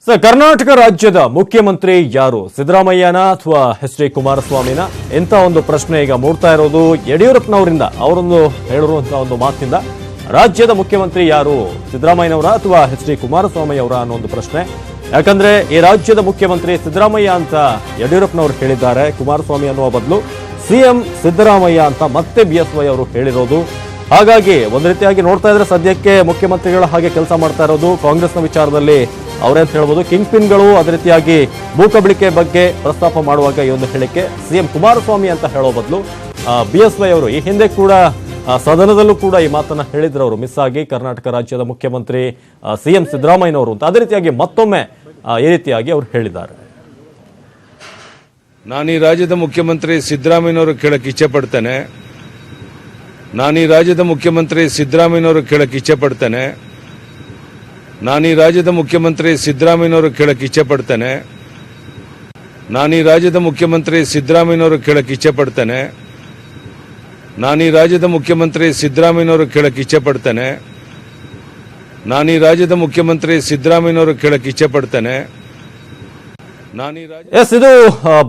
Sir, Karnataka ರಾಜ್ಯದ ಮುಖ್ಯಮಂತ್ರಿ ಯಾರು? ಸಿದ್ದರಾಮಯ್ಯನ ಅಥವಾ ಎಚ್ ಡಿ ಕುಮಾರಸ್ವಾಮಿನ? ಇಂಥ ಒಂದು ಪ್ರಶ್ನೆ ಈಗ ಮೂಡ್ತಾ ಇರೋದು ಯಡಿಯೂರಪ್ಪನವರಿಂದ. ಅವರೊಂದು ಹೇಳಿರುವಂತಹ ಒಂದು ಮಾತಿನಿಂದ ರಾಜ್ಯದ ಮುಖ್ಯಮಂತ್ರಿ ಯಾರು, ಸಿದ್ದರಾಮಯ್ಯನವರ ಅಥವಾ ಎಚ್ ಡಿ ಕುಮಾರಸ್ವಾಮಿ ಅವರ ಅನ್ನೋ ಒಂದು ಪ್ರಶ್ನೆ. ಯಾಕಂದ್ರೆ ಈ ರಾಜ್ಯದ ಮುಖ್ಯಮಂತ್ರಿ ಸಿದ್ದರಾಮಯ್ಯ ಅಂತ ಯಡಿಯೂರಪ್ಪನವರು ಹೇಳಿದ್ದಾರೆ. ಕುಮಾರಸ್ವಾಮಿ ಅನ್ನುವ ಬದಲು ಸಿಎಂ ಸಿದ್ದರಾಮಯ್ಯ ಅಂತ ಮತ್ತೆ ಬಿಎಸ್ವೈ ಅವರು ಹೇಳಿರೋದು. ಹಾಗಾಗಿ ಒಂದು ರೀತಿಯಾಗಿ ನೋಡ್ತಾ ಇದ್ರೆ ಸದ್ಯಕ್ಕೆ ಮುಖ್ಯಮಂತ್ರಿಗಳು ಹಾಗೆ ಕೆಲಸ ಮಾಡ್ತಾ ಇರೋದು ಕಾಂಗ್ರೆಸ್ನ ವಿಚಾರದಲ್ಲಿ ಅವರೇಂತ ಹೇಳ್ಬೋದು ಕಿಂಗ್ ಪಿನ್ಗಳು. ಅದೇ ರೀತಿಯಾಗಿ ಭೂಕಬಳಿಕೆ ಬಗ್ಗೆ ಪ್ರಸ್ತಾಪ ಮಾಡುವಾಗ ಈ ಒಂದು ಹೇಳಿಕೆ ಸಿಎಂ ಕುಮಾರಸ್ವಾಮಿ ಅಂತ ಹೇಳೋ ಬದಲು ಬಿಎಸ್ವೈ ಅವರು ಈ ಹಿಂದೆ ಕೂಡ ಸದನದಲ್ಲೂ ಕೂಡ ಈ ಮಾತನ್ನ ಹೇಳಿದ್ರು. ಅವರು ಮಿಸ್ ಆಗಿ ಕರ್ನಾಟಕ ರಾಜ್ಯದ ಮುಖ್ಯಮಂತ್ರಿ ಸಿಎಂ ಸಿದ್ದರಾಮಯ್ಯನವರು ಅಂತ. ಅದೇ ರೀತಿಯಾಗಿ ಮತ್ತೊಮ್ಮೆ ಈ ರೀತಿಯಾಗಿ ಅವರು ಹೇಳಿದ್ದಾರೆ. ನಾನು ಈ ರಾಜ್ಯದ ಮುಖ್ಯಮಂತ್ರಿ ಸಿದ್ದರಾಮಯ್ಯನವರು ಕೇಳಕ್ಕೆ ಇಚ್ಛೆ ಪಡ್ತೇನೆ. ನಾನು ಈ ರಾಜ್ಯದ ಮುಖ್ಯಮಂತ್ರಿ ಸಿದ್ದರಾಮಯ್ಯನವರು ಕೇಳಕ್ಕೆ ಇಚ್ಛೆ ಪಡ್ತೇನೆ. ನಾನು ಈ ರಾಜ್ಯದ ಮುಖ್ಯಮಂತ್ರಿ ಸಿದ್ದರಾಮಯ್ಯನವರು ಕೇಳಕ್ಕೆ ಇಚ್ಛೆ ಪಡ್ತೇನೆ. ನಾನು ಈ ರಾಜ್ಯದ ಮುಖ್ಯಮಂತ್ರಿ ಸಿದ್ದರಾಮಯ್ಯನವರು ಕೇಳಕ್ಕೆ ಇಚ್ಛೆ ಪಡ್ತೇನೆ. ನಾನು ಈ ರಾಜ್ಯದ ಮುಖ್ಯಮಂತ್ರಿ ಸಿದ್ದರಾಮಯ್ಯನವರು ಕೇಳಕ್ಕೆ ಇಚ್ಛೆ ಪಡ್ತೇನೆ. ನಾನು ಈ ರಾಜ್ಯದ ಮುಖ್ಯಮಂತ್ರಿ ಸಿದ್ದರಾಮಯ್ಯನವರು ಕೇಳಕ್ಕೆ ಇಚ್ಛೆ ಪಡ್ತೇನೆ. ಇದು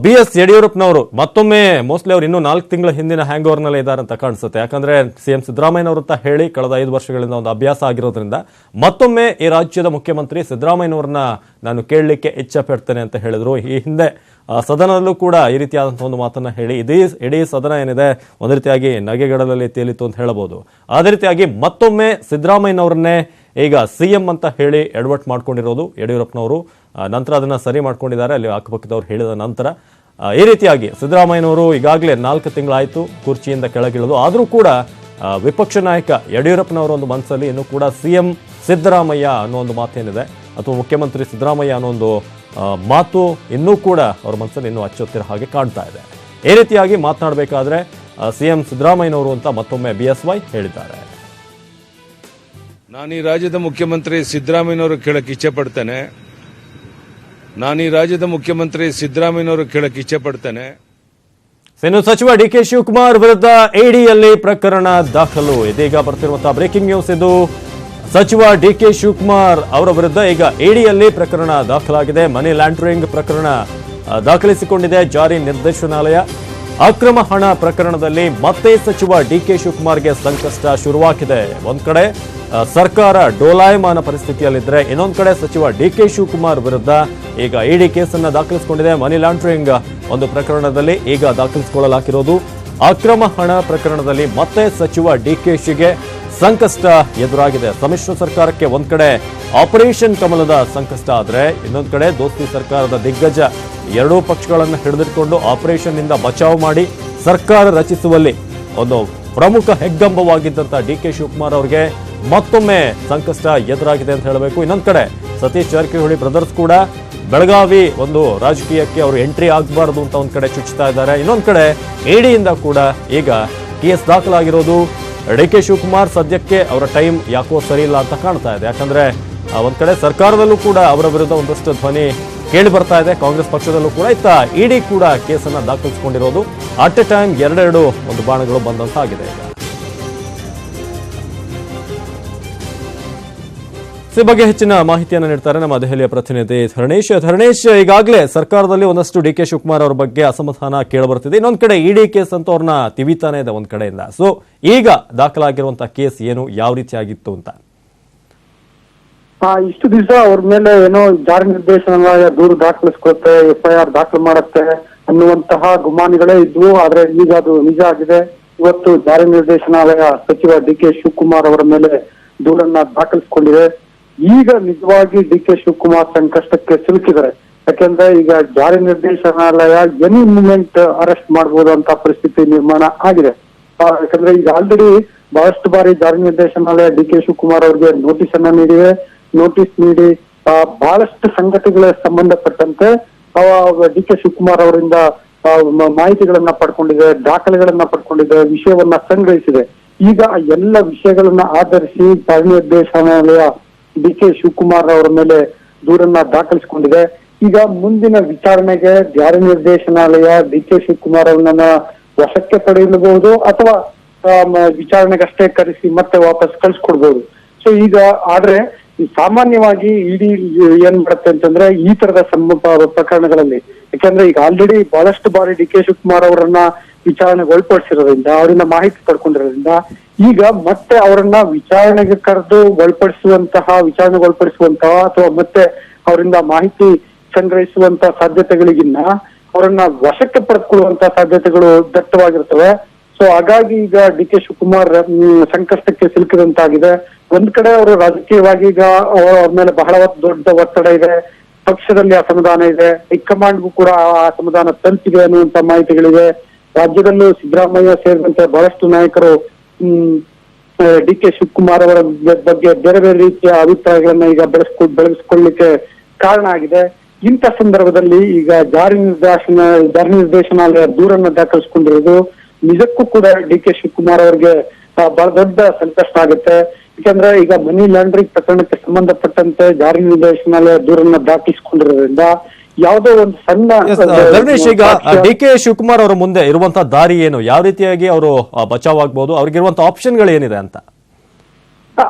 ಬಿಎಸ್ ಯಡಿಯೂರಪ್ಪನವರು ಮತ್ತೊಮ್ಮೆ ಮೋಸ್ಟ್ಲಿ ಅವರು ಇನ್ನೂ 4 ತಿಂಗಳ ಹಿಂದಿನ ಹ್ಯಾಂಗ್ ಓವರ್ ನಲ್ಲಿ ಇದ್ದಾರೆ ಅಂತ ಕಾಣಿಸುತ್ತೆ. ಯಾಕಂದ್ರೆ ಸಿಎಂ ಸಿದ್ದರಾಮಯ್ಯನವರು ಅಂತ ಹೇಳಿ ಕಳೆದ 5 ವರ್ಷಗಳಿಂದ ಒಂದು ಅಭ್ಯಾಸ ಆಗಿರೋದ್ರಿಂದ ಮತ್ತೊಮ್ಮೆ ಈ ರಾಜ್ಯದ ಮುಖ್ಯಮಂತ್ರಿ ಸಿದ್ದರಾಮಯ್ಯನವ್ರನ್ನ ನಾನು ಕೇಳಲಿಕ್ಕೆ ಇಚ್ಛೆ ಪಡ್ತೇನೆ ಅಂತ ಹೇಳಿದ್ರು. ಈ ಹಿಂದೆ ಸದನದಲ್ಲೂ ಕೂಡ ಈ ರೀತಿಯಾದಂತಹ ಒಂದು ಮಾತನ್ನ ಹೇಳಿ ಇಡೀ ಸದನ ಏನಿದೆ ಒಂದು ರೀತಿಯಾಗಿ ನಗೆಗಡಲಲ್ಲಿ ತೇಲಿತ್ತು ಅಂತ ಹೇಳಬಹುದು. ಅದೇ ರೀತಿಯಾಗಿ ಮತ್ತೊಮ್ಮೆ ಸಿದ್ದರಾಮಯ್ಯನವ್ರನ್ನೇ ಈಗ ಸಿಎಂ ಅಂತ ಹೇಳಿ ಎಡವಟ್ ಮಾಡ್ಕೊಂಡಿರೋದು ಯಡಿಯೂರಪ್ಪನವರು. ನಂತರ ಅದನ್ನ ಸರಿ ಮಾಡ್ಕೊಂಡಿದ್ದಾರೆ ಅಲ್ಲಿ ಅಕ್ಕಪಕ್ಕದವ್ರು ಹೇಳಿದ ನಂತರ. ಈ ರೀತಿಯಾಗಿ ಸಿದ್ದರಾಮಯ್ಯನವರು ಈಗಾಗಲೇ 4 ತಿಂಗಳಾಯ್ತು ಕುರ್ಚಿಯಿಂದ ಕೆಳಗಿಳಿದು. ಆದರೂ ಕೂಡ ವಿಪಕ್ಷ ನಾಯಕ ಯಡಿಯೂರಪ್ಪನವರ ಒಂದು ಮನಸ್ಸಲ್ಲಿ ಇನ್ನೂ ಕೂಡ ಸಿಎಂ ಸಿದ್ದರಾಮಯ್ಯ ಅನ್ನೋ ಒಂದು ಮಾತೇನಿದೆ ಅಥವಾ ಮುಖ್ಯಮಂತ್ರಿ ಸಿದ್ದರಾಮಯ್ಯ ಅನ್ನೋ ಒಂದು ಮಾತು ಇನ್ನೂ ಕೂಡ ಅವ್ರ ಮನಸ್ಸಲ್ಲಿ ಇನ್ನೂ ಅಚ್ಚೊತ್ತಿರೋ ಹಾಗೆ ಕಾಣ್ತಾ ಇದೆ. ಈ ರೀತಿಯಾಗಿ ಮಾತನಾಡಬೇಕಾದ್ರೆ ಸಿಎಂ ಸಿದ್ದರಾಮಯ್ಯನವರು ಅಂತ ಮತ್ತೊಮ್ಮೆ ಬಿಎಸ್ವೈ ಹೇಳಿದ್ದಾರೆ. ನಾನು ಈ ರಾಜ್ಯದ ಮುಖ್ಯಮಂತ್ರಿ ಸಿದ್ದರಾಮಯ್ಯನವರು ಕೇಳಕ್ಕೆ ಇಚ್ಛೆ ಪಡ್ತೇನೆ. ನಾನು ಈ ರಾಜ್ಯದ ಮುಖ್ಯಮಂತ್ರಿ ಸಿದ್ದರಾಮಯ್ಯನವರು ಕೇಳಕ್ಕೆ ಇಚ್ಛೆ ಪಡ್ತೇನೆ. ಇನ್ನು ಸಚಿವ ಡಿಕೆ ಶಿವಕುಮಾರ್ ವಿರುದ್ಧ ಇಡಿಯಲ್ಲಿ ಪ್ರಕರಣ ದಾಖಲು. ಇದೀಗ ಬರ್ತಿರುವಂತಹ ಬ್ರೇಕಿಂಗ್ ನ್ಯೂಸ್ ಇದು. ಸಚಿವ ಡಿಕೆ ಶಿವಕುಮಾರ್ ಅವರ ವಿರುದ್ಧ ಈಗ ಇಡಿಯಲ್ಲಿ ಪ್ರಕರಣ ದಾಖಲಾಗಿದೆ. ಮನಿ ಲ್ಯಾಂಡರಿಂಗ್ ಪ್ರಕರಣ ದಾಖಲಿಸಿಕೊಂಡಿದೆ ಜಾರಿ ನಿರ್ದೇಶನಾಲಯ. ಅಕ್ರಮ ಹಣ ಪ್ರಕರಣದಲ್ಲಿ ಮತ್ತೆ ಸಚಿವ ಡಿಕೆ ಶಿವಕುಮಾರ್ಗೆ ಸಂಕಷ್ಟ ಶುರುವಾಗಿದೆ. ಒಂದ್ ಕಡೆ ಸರ್ಕಾರ ಡೋಲಾಯಮಾನ ಪರಿಸ್ಥಿತಿಯಲ್ಲಿದ್ದರೆ ಇನ್ನೊಂದು ಕಡೆ ಸಚಿವ ಡಿಕೆ ಶಿವಕುಮಾರ್ ವಿರುದ್ಧ ಈಗ ಇಡಿ ಕೇಸನ್ನ ದಾಖಲಿಸಿಕೊಂಡಿದೆ. ಮನಿ ಲಾಂಡ್ರಿಂಗ್ ಒಂದು ಪ್ರಕರಣದಲ್ಲಿ ಈಗ ದಾಖಲಿಸಿಕೊಳ್ಳಲಾಗಿರೋದು. ಅಕ್ರಮ ಹಣ ಪ್ರಕರಣದಲ್ಲಿ ಮತ್ತೆ ಸಚಿವ ಡಿಕೆಶಿಗೆ ಸಂಕಷ್ಟ ಎದುರಾಗಿದೆ. ಸಮ್ಮಿಶ್ರ ಸರ್ಕಾರಕ್ಕೆ ಒಂದ್ ಕಡೆ ಆಪರೇಷನ್ ಕಮಲದ ಸಂಕಷ್ಟ ಆದ್ರೆ ಇನ್ನೊಂದು ಕಡೆ ದೋಸ್ತಿ ಸರ್ಕಾರದ ದಿಗ್ಗಜ ಎರಡೂ ಪಕ್ಷಗಳನ್ನು ಹಿಡಿದಿಟ್ಕೊಂಡು ಆಪರೇಷನ್ ನಿಂದ ಬಚಾವ್ ಮಾಡಿ ಸರ್ಕಾರ ರಚಿಸುವಲ್ಲಿ ಒಂದು ಪ್ರಮುಖ ಹೆಗ್ಗಂಬವಾಗಿದ್ದಂತ ಡಿಕೆ ಶಿವಕುಮಾರ್ ಅವರಿಗೆ ಮತ್ತೊಮ್ಮೆ ಸಂಕಷ್ಟ ಎದುರಾಗಿದೆ ಅಂತ ಹೇಳಬೇಕು. ಇನ್ನೊಂದು ಕಡೆ ಸತೀಶ್ ಜಾರಕಿಹೊಳಿ ಬ್ರದರ್ಸ್ ಕೂಡ ಬೆಳಗಾವಿ ಒಂದು ರಾಜಕೀಯಕ್ಕೆ ಅವರು ಎಂಟ್ರಿ ಆಗಬಾರದು ಅಂತ ಒಂದ್ ಕಡೆ ಚುಚ್ಚುತ್ತಾ ಇದ್ದಾರೆ. ಇನ್ನೊಂದು ಕಡೆ ಇಡಿಯಿಂದ ಕೂಡ ಈಗ ಕೇಸ್ ದಾಖಲಾಗಿರೋದು. ಡಿಕೆ ಶಿವಕುಮಾರ್ ಸದ್ಯಕ್ಕೆ ಅವರ ಟೈಮ್ ಯಾಕೋ ಸರಿ ಇಲ್ಲ ಅಂತ ಕಾಣ್ತಾ ಇದೆ. ಯಾಕಂದ್ರೆ ಒಂದ್ ಕಡೆ ಸರ್ಕಾರದಲ್ಲೂ ಕೂಡ ಅವರ ವಿರುದ್ಧ ಒಂದಷ್ಟು ಧ್ವನಿ ಕೇಳಿ ಬರ್ತಾ ಇದೆ. ಕಾಂಗ್ರೆಸ್ ಪಕ್ಷದಲ್ಲೂ ಕೂಡ ಇತ್ತ ಇಡಿ ಕೂಡ ಕೇಸನ್ನ ದಾಖಲಿಸಿಕೊಂಡಿರೋದು. ಅಟ್ ಎ ಟೈಮ್ ಎರಡೆರಡು ಒಂದು ಬಾಣಗಳು ಬಂದಂತಾಗಿದೆ. ಈ ಬಗ್ಗೆ ಹೆಚ್ಚಿನ ಮಾಹಿತಿಯನ್ನು ನೀಡ್ತಾರೆ ನಮ್ಮ ದೆಹಲಿಯ ಪ್ರತಿನಿಧಿ ಧರಣೇಶ್. ಈಗಾಗಲೇ ಸರ್ಕಾರದಲ್ಲಿ ಒಂದಷ್ಟು ಡಿಕೆ ಶಿವಕುಮಾರ್ ಅವರ ಬಗ್ಗೆ ಅಸಮಾಧಾನ ಕೇಳಬರ್ತಿದೆ. ಇನ್ನೊಂದ್ ಕಡೆ ಇಡಿ ಕೇಸ್ ಅಂತ ಅವ್ರನ್ನ ತಿವಿತಾನೆ ಇದೆ ಒಂದ್ ಕಡೆಯಿಂದ. ಸೊ ಈಗ ದಾಖಲಾಗಿರುವಂತಹ ಕೇಸ್ ಏನು, ಯಾವ ರೀತಿಯಾಗಿತ್ತು ಅಂತ? ಇಷ್ಟು ದಿವಸ ಅವ್ರ ಮೇಲೆ ಏನೋ ಜಾರಿ ನಿರ್ದೇಶನಾಲಯ ದೂರು ದಾಖಲಿಸ್ಕೊಳುತ್ತೆ, FIR ದಾಖಲು ಮಾಡುತ್ತೆ ಅನ್ನುವಂತಹ ಗುಮಾನಿಗಳೇ ಇದ್ವು. ಆದ್ರೆ ಈಗ ಅದು ನಿಜ ಆಗಿದೆ. ಇವತ್ತು ಜಾರಿ ನಿರ್ದೇಶನಾಲಯ ಸಚಿವ ಡಿಕೆ ಶಿವಕುಮಾರ್ ಅವರ ಮೇಲೆ ದೂರನ್ನ ದಾಖಲಿಸಿಕೊಂಡಿದೆ. ಈಗ ನಿಜವಾಗಿ ಡಿಕೆ ಶಿವಕುಮಾರ್ ಸಂಕಷ್ಟಕ್ಕೆ ಸಿಲುಕಿದ್ದಾರೆ. ಯಾಕೆಂದ್ರೆ ಈಗ ಜಾರಿ ನಿರ್ದೇಶನಾಲಯ ಎನಿ ಮೂಮೆಂಟ್ ಅರೆಸ್ಟ್ ಮಾಡಬಹುದು ಅಂತ ಪರಿಸ್ಥಿತಿ ನಿರ್ಮಾಣ ಆಗಿದೆ. ಯಾಕಂದ್ರೆ ಈಗ ಆಲ್ರೆಡಿ ಬಹಳಷ್ಟು ಬಾರಿ ಜಾರಿ ನಿರ್ದೇಶನಾಲಯ ಡಿಕೆ ಶಿವಕುಮಾರ್ ಅವರಿಗೆ ನೋಟಿಸ್ ಅನ್ನ ನೀಡಿದೆ. ನೋಟಿಸ್ ನೀಡಿ ಬಹಳಷ್ಟು ಸಂಗತಿಗಳ ಸಂಬಂಧಪಟ್ಟಂತೆ ಡಿಕೆ ಶಿವಕುಮಾರ್ ಅವರಿಂದ ಮಾಹಿತಿಗಳನ್ನ ಪಡ್ಕೊಂಡಿದೆ, ದಾಖಲೆಗಳನ್ನ ಪಡ್ಕೊಂಡಿದೆ, ವಿಷಯವನ್ನ ಸಂಗ್ರಹಿಸಿದೆ. ಈಗ ಎಲ್ಲ ವಿಷಯಗಳನ್ನ ಆಧರಿಸಿ ಜಾರಿ ನಿರ್ದೇಶನಾಲಯ ಡಿಕೆ ಶಿವಕುಮಾರ್ ಅವರ ಮೇಲೆ ದೂರನ್ನ ದಾಖಲಿಸಿಕೊಂಡಿದೆ. ಈಗ ಮುಂದಿನ ವಿಚಾರಣೆಗೆ ಜಾರಿ ನಿರ್ದೇಶನಾಲಯ ಡಿಕೆ ಶಿವಕುಮಾರ್ ಅವರನ್ನ ವಶಕ್ಕೆ ಪಡೆಯಬಹುದು ಅಥವಾ ವಿಚಾರಣೆಗಷ್ಟೇ ಕರೆಸಿ ಮತ್ತೆ ವಾಪಸ್ ಕಳ್ಸಿಕೊಡ್ಬಹುದು. ಸೊ ಈಗ ಆದ್ರೆ ಸಾಮಾನ್ಯವಾಗಿ ಇಡಿ ಏನ್ ಮಾಡುತ್ತೆ ಅಂತಂದ್ರೆ ಈ ತರದ ಪ್ರಕರಣಗಳಲ್ಲಿ, ಯಾಕಂದ್ರೆ ಈಗ ಆಲ್ರೆಡಿ ಬಹಳಷ್ಟು ಬಾರಿ ಡಿ ಕೆ ಶಿವಕುಮಾರ್ ಅವರನ್ನ ವಿಚಾರಣೆಗೆ ಒಳಪಡಿಸಿರೋದ್ರಿಂದ, ಅವರಿಂದ ಮಾಹಿತಿ ಪಡ್ಕೊಂಡಿರೋದ್ರಿಂದ ಈಗ ಮತ್ತೆ ಅವರನ್ನ ವಿಚಾರಣೆಗೆ ಕರೆದು ವಿಚಾರಣೆಗೆ ಒಳಪಡಿಸುವಂತಹ ಅಥವಾ ಮತ್ತೆ ಅವರಿಂದ ಮಾಹಿತಿ ಸಂಗ್ರಹಿಸುವಂತಹ ಸಾಧ್ಯತೆಗಳಿಗಿನ್ನ ಅವರನ್ನ ವಶಕ್ಕೆ ಪಡೆದುಕೊಳ್ಳುವಂತಹ ಸಾಧ್ಯತೆಗಳು ದಟ್ಟವಾಗಿರ್ತವೆ. ಸೊ ಹಾಗಾಗಿ ಈಗ ಡಿ ಕೆ ಶಿವಕುಮಾರ್ ಸಂಕಷ್ಟಕ್ಕೆ ಸಿಲುಕಿದಂತಾಗಿದೆ. ಒಂದ್ ಕಡೆ ಅವರು ರಾಜಕೀಯವಾಗಿ ಈಗ ಅವ್ರ ಮೇಲೆ ಬಹಳ ದೊಡ್ಡ ಒತ್ತಡ ಇದೆ, ಪಕ್ಷದಲ್ಲಿ ಅಸಮಾಧಾನ ಇದೆ, ಹೈಕಮಾಂಡ್ಗೂ ಕೂಡ ಆ ಅಸಮಾಧಾನ ತಲುಪಿದೆ ಅನ್ನುವಂತ ಮಾಹಿತಿಗಳಿವೆ. ರಾಜ್ಯದಲ್ಲೂ ಸಿದ್ದರಾಮಯ್ಯ ಸೇರಿದಂತೆ ಬಹಳಷ್ಟು ನಾಯಕರು ಡಿ ಕೆ ಶಿವಕುಮಾರ್ ಅವರ ಬಗ್ಗೆ ಬೇರೆ ಬೇರೆ ರೀತಿಯ ಅಭಿಪ್ರಾಯಗಳನ್ನ ಈಗ ಬೆಳೆಸ್ಕೊಳ್ಳಿಕ್ಕೆ ಕಾರಣ ಆಗಿದೆ. ಇಂಥ ಸಂದರ್ಭದಲ್ಲಿ ಈಗ ಜಾರಿ ನಿರ್ದೇಶನಾಲಯ ದೂರನ್ನ ದಾಖಲಿಸಿಕೊಂಡಿರೋದು ನಿಜಕ್ಕೂ ಕೂಡ ಡಿ ಕೆ ಶಿವಕುಮಾರ್ ಅವರಿಗೆ ಬಹಳ ದೊಡ್ಡ ಸಂಕಷ್ಟ ಆಗುತ್ತೆ. ಯಾಕಂದ್ರೆ ಈಗ ಮನಿ ಲಾಂಡ್ರಿಂಗ್ ಪ್ರಕರಣಕ್ಕೆ ಸಂಬಂಧಪಟ್ಟಂತೆ ಜಾರಿ ನಿರ್ದೇಶನಾಲಯ ದೂರನ್ನ ದಾಖಲಿಸಿಕೊಂಡಿರೋದ್ರಿಂದ ಯಾವುದೋ ಒಂದು ಸಣ್ಣ ಧರ್ಮೇಶ್, ಈಗ ಡಿ ಕೆ ಶಿವಕುಮಾರ್ ಅವರ ಮುಂದೆ ಇರುವಂತಹ ದಾರಿ ಏನು, ಯಾವ ರೀತಿಯಾಗಿ ಅವರು ಬಚಾವ್ ಆಗ್ಬಹುದು, ಅವ್ರಿಗಿರುವಂತಹ ಆಪ್ಷನ್ಗಳು ಏನಿದೆ ಅಂತ?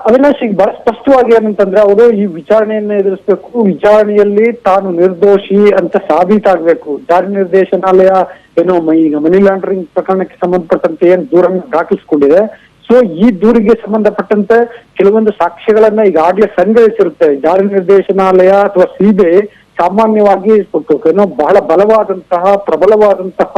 ಅವಿನಾಶ್, ಈಗ ಬಹಳ ಸ್ಪಷ್ಟವಾಗಿ ಏನಂತಂದ್ರೆ ಅವರು ಈ ವಿಚಾರಣೆಯನ್ನ ಎದುರಿಸಬೇಕು, ವಿಚಾರಣೆಯಲ್ಲಿ ತಾನು ನಿರ್ದೋಷಿ ಅಂತ ಸಾಬೀತಾಗ್ಬೇಕು. ಜಾರಿ ನಿರ್ದೇಶನಾಲಯ ಏನೋ ಈಗ ಮನಿ ಲಾಂಡ್ರಿಂಗ್ ಪ್ರಕರಣಕ್ಕೆ ಸಂಬಂಧಪಟ್ಟಂತೆ ಏನ್ ದೂರನ್ನ ದಾಖಲಿಸಿಕೊಂಡಿದೆ, ಸೊ ಈ ದೂರಿಗೆ ಸಂಬಂಧಪಟ್ಟಂತೆ ಕೆಲವೊಂದು ಸಾಕ್ಷ್ಯಗಳನ್ನ ಈಗಾಗಲೇ ಸಂಗ್ರಹಿಸಿರುತ್ತೆ. ಜಾರಿ ನಿರ್ದೇಶನಾಲಯ ಅಥವಾ ಸಿಬಿಐ ಸಾಮಾನ್ಯವಾಗಿ ಏನೋ ಬಹಳ ಪ್ರಬಲವಾದಂತಹ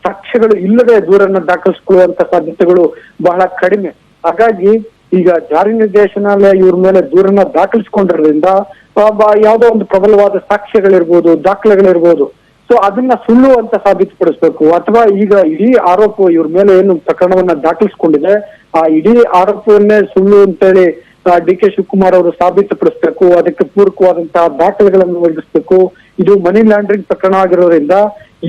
ಸಾಕ್ಷ್ಯಗಳು ಇಲ್ಲದೆ ದೂರನ್ನ ದಾಖಲಿಸಿಕೊಳ್ಳುವಂತ ಸಾಧ್ಯತೆಗಳು ಬಹಳ ಕಡಿಮೆ. ಹಾಗಾಗಿ ಈಗ ಜಾರಿ ನಿರ್ದೇಶನಾಲಯ ಇವ್ರ ಮೇಲೆ ದೂರನ್ನ ದಾಖಲಿಸಿಕೊಂಡಿರೋದ್ರಿಂದ ಯಾವುದೋ ಒಂದು ಪ್ರಬಲವಾದ ಸಾಕ್ಷ್ಯಗಳಿರ್ಬೋದು, ದಾಖಲೆಗಳಿರ್ಬೋದು, ಸೊ ಅದನ್ನ ಸುಳ್ಳು ಅಂತ ಸಾಬೀತುಪಡಿಸ್ಬೇಕು. ಅಥವಾ ಈಗ ಇಡೀ ಆರೋಪ ಇವ್ರ ಮೇಲೆ ಏನು ಪ್ರಕರಣವನ್ನ ದಾಖಲಿಸಿಕೊಂಡಿದೆ ಆ ಇಡೀ ಆರೋಪವನ್ನೇ ಸುಳ್ಳು ಅಂತೇಳಿ ಡಿ ಕೆ ಶಿವಕುಮಾರ್ ಅವರು ಸಾಬೀತುಪಡಿಸ್ಬೇಕು. ಅದಕ್ಕೆ ಪೂರಕವಾದಂತಹ ದಾಖಲೆಗಳನ್ನು ಒದಗಿಸ್ಬೇಕು. ಇದು ಮನಿ ಲಾಂಡ್ರಿಂಗ್ ಪ್ರಕರಣ ಆಗಿರೋದ್ರಿಂದ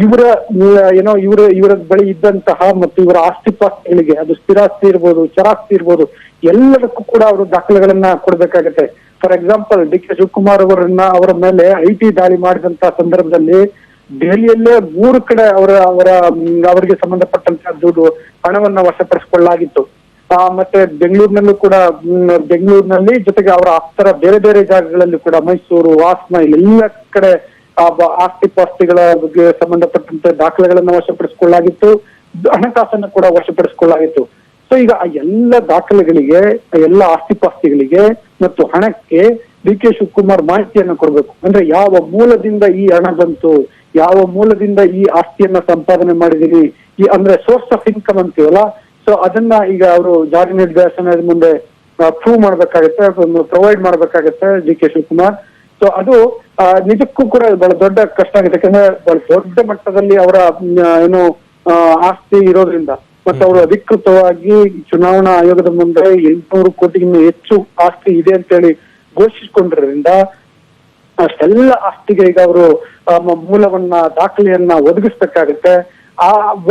ಇವರ ಬಳಿ ಇದ್ದಂತಹ ಮತ್ತು ಇವರ ಆಸ್ತಿಪಾಸ್ತಿಗಳಿಗೆ, ಅದು ಸ್ಥಿರಾಸ್ತಿ ಇರ್ಬೋದು, ಚರಾಸ್ತಿ ಇರ್ಬೋದು, ಎಲ್ಲದಕ್ಕೂ ಕೂಡ ಅವರು ದಾಖಲೆಗಳನ್ನ ಕೊಡ್ಬೇಕಾಗತ್ತೆ. For example, D K Shivakumar ಅವರ ಮೇಲೆ ಐಟಿ ದಾಳಿ ಮಾಡಿದಂತಹ ಸಂದರ್ಭದಲ್ಲಿ ದೆಹಲಿಯಲ್ಲೇ 3 ಕಡೆ ಅವರಿಗೆ ಸಂಬಂಧಪಟ್ಟಂತಹ ದುಡ್ಡು ಹಣವನ್ನ ವಶಪಡಿಸಿಕೊಳ್ಳಲಾಗಿತ್ತು. ಮತ್ತೆ ಬೆಂಗಳೂರಿನಲ್ಲಿ ಜೊತೆಗೆ ಅವರ ಆಪ್ತರ ಬೇರೆ ಬೇರೆ ಜಾಗಗಳಲ್ಲಿ ಕೂಡ, ಮೈಸೂರು, ಹಾಸನ, ಎಲ್ಲ ಕಡೆ ಆಸ್ತಿ ಪಾಸ್ತಿಗಳ ಬಗ್ಗೆ ಸಂಬಂಧಪಟ್ಟಂತೆ ದಾಖಲೆಗಳನ್ನ ವಶಪಡಿಸಿಕೊಳ್ಳಲಾಗಿತ್ತು, ಹಣಕಾಸನ್ನು ಕೂಡ ವಶಪಡಿಸಿಕೊಳ್ಳಲಾಗಿತ್ತು. ಸೊ ಈಗ ಆ ಎಲ್ಲ ದಾಖಲೆಗಳಿಗೆ, ಎಲ್ಲ ಆಸ್ತಿ ಪಾಸ್ತಿಗಳಿಗೆ ಮತ್ತು ಹಣಕ್ಕೆ ಡಿ ಕೆ ಶಿವಕುಮಾರ್ ಮಾಹಿತಿಯನ್ನ ಕೊಡ್ಬೇಕು. ಅಂದ್ರೆ ಯಾವ ಮೂಲದಿಂದ ಈ ಹಣ ಬಂತು, ಯಾವ ಮೂಲದಿಂದ ಈ ಆಸ್ತಿಯನ್ನ ಸಂಪಾದನೆ ಮಾಡಿದೀನಿ, ಅಂದ್ರೆ ಸೋರ್ಸ್ ಆಫ್ ಇನ್ಕಮ್ ಅಂತೀವಲ್ಲ, ಸೊ ಅದನ್ನ ಈಗ ಅವರು ಜಾರಿ ನಿರ್ದೇಶನದ ಮುಂದೆ ಪ್ರೂವ್ ಮಾಡ್ಬೇಕಾಗತ್ತೆ, ಪ್ರೊವೈಡ್ ಮಾಡ್ಬೇಕಾಗತ್ತೆ ಡಿ ಕೆ ಶಿವಕುಮಾರ್. ಸೊ ಅದು ನಿಜಕ್ಕೂ ಕೂಡ ಬಹಳ ದೊಡ್ಡ ಕಷ್ಟ ಆಗುತ್ತೆ. ಯಾಕಂದ್ರೆ ಬಹಳ ದೊಡ್ಡ ಮಟ್ಟದಲ್ಲಿ ಅವರ ಆಸ್ತಿ ಇರೋದ್ರಿಂದ, ಮತ್ತೆ ಅವರು ಅಧಿಕೃತವಾಗಿ ಚುನಾವಣಾ ಆಯೋಗದ ಮುಂದೆ 800 ಕೋಟಿಗಿಂತ ಹೆಚ್ಚು ಆಸ್ತಿ ಇದೆ ಅಂತ ಹೇಳಿ ಘೋಷಿಸಿಕೊಂಡಿರೋದ್ರಿಂದ ಅಷ್ಟೆಲ್ಲ ಆಸ್ತಿಗೆ ಈಗ ಅವರು ಮೂಲವನ್ನ, ದಾಖಲೆಯನ್ನ ಒದಗಿಸ್ಬೇಕಾಗತ್ತೆ.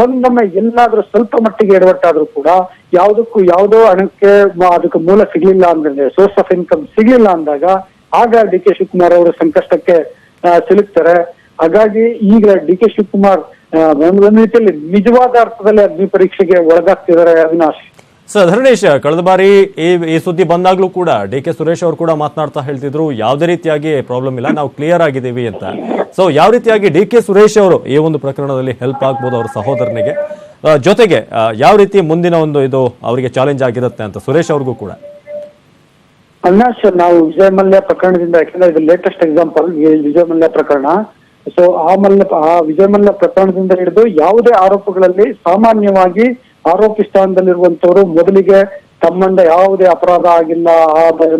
ಒಂದೊಮ್ಮೆ ಎಲ್ಲಾದ್ರೂ ಸ್ವಲ್ಪ ಮಟ್ಟಿಗೆ ಎಡವಟ್ಟಾದ್ರೂ ಕೂಡ ಯಾವುದೋ ಹಣಕ್ಕೆ ಅದಕ್ಕೆ ಮೂಲ ಸಿಗ್ಲಿಲ್ಲ ಅಂದ್ರೆ, ಸೋರ್ಸ್ ಆಫ್ ಇನ್ಕಮ್ ಸಿಗ್ಲಿಲ್ಲ ಅಂದಾಗ ಆಗ ಡಿ ಕೆ ಶಿವಕುಮಾರ್ ಅವರು ಸಂಕಷ್ಟಕ್ಕೆ ಸಿಲುಕ್ತಾರೆ. ಹಾಗಾಗಿ ಈಗ ಡಿ ಕೆ ಶಿವಕುಮಾರ್ ಒಂದು ರೀತಿಯಲ್ಲಿ ನಿಜವಾದ ಅರ್ಥದಲ್ಲಿ ಅಗ್ನಿ ಪರೀಕ್ಷೆಗೆ ಒಳಗಾಗ್ತಿದ್ದಾರೆ. ಅವಿನಾಶ್ ಸರ್, ಧರಣೇಶ್, ಕಳೆದ ಬಾರಿ ಈ ಸುದ್ದಿ ಬಂದಾಗ್ಲೂ ಕೂಡ ಡಿ ಕೆ ಸುರೇಶ್ ಅವರು ಕೂಡ ಮಾತನಾಡ್ತಾ ಹೇಳ್ತಿದ್ರು ಯಾವುದೇ ರೀತಿಯಾಗಿ ಪ್ರಾಬ್ಲಮ್ ಇಲ್ಲ, ನಾವು ಕ್ಲಿಯರ್ ಆಗಿದ್ದೀವಿ ಅಂತ. ಸೊ ಯಾವ ರೀತಿಯಾಗಿ ಡಿ ಕೆ ಸುರೇಶ್ ಅವರು ಈ ಒಂದು ಪ್ರಕರಣದಲ್ಲಿ ಹೆಲ್ಪ್ ಆಗ್ಬೋದು ಅವ್ರ ಸಹೋದರನಿಗೆ, ಜೊತೆಗೆ ಯಾವ ರೀತಿ ಮುಂದಿನ ಒಂದು ಇದು ಅವರಿಗೆ ಚಾಲೆಂಜ್ ಆಗಿರುತ್ತೆ ಅಂತ ಸುರೇಶ್ ಅವ್ರಿಗೂ ಕೂಡ? ಅವಿನಾಶ್, ನಾವು ವಿಜಯ ಮಲ್ಯ ಪ್ರಕರಣದಿಂದ, ಯಾಕಂದ್ರೆ ಇದು ಲೇಟೆಸ್ಟ್ ಎಕ್ಸಾಂಪಲ್ ವಿಜಯ ಮಲ್ಯ ಪ್ರಕರಣ. ಸೊ ಆ ವಿಜಯ ಮಲ್ಯ ಪ್ರಕರಣದಿಂದ ಹಿಡಿದು ಯಾವುದೇ ಆರೋಪಗಳಲ್ಲಿ ಸಾಮಾನ್ಯವಾಗಿ ಆರೋಪಿ ಸ್ಥಾನದಲ್ಲಿರುವಂತವರು ಮೊದಲಿಗೆ ತಮ್ಮಂದ ಯಾವುದೇ ಅಪರಾಧ ಆಗಿಲ್ಲ,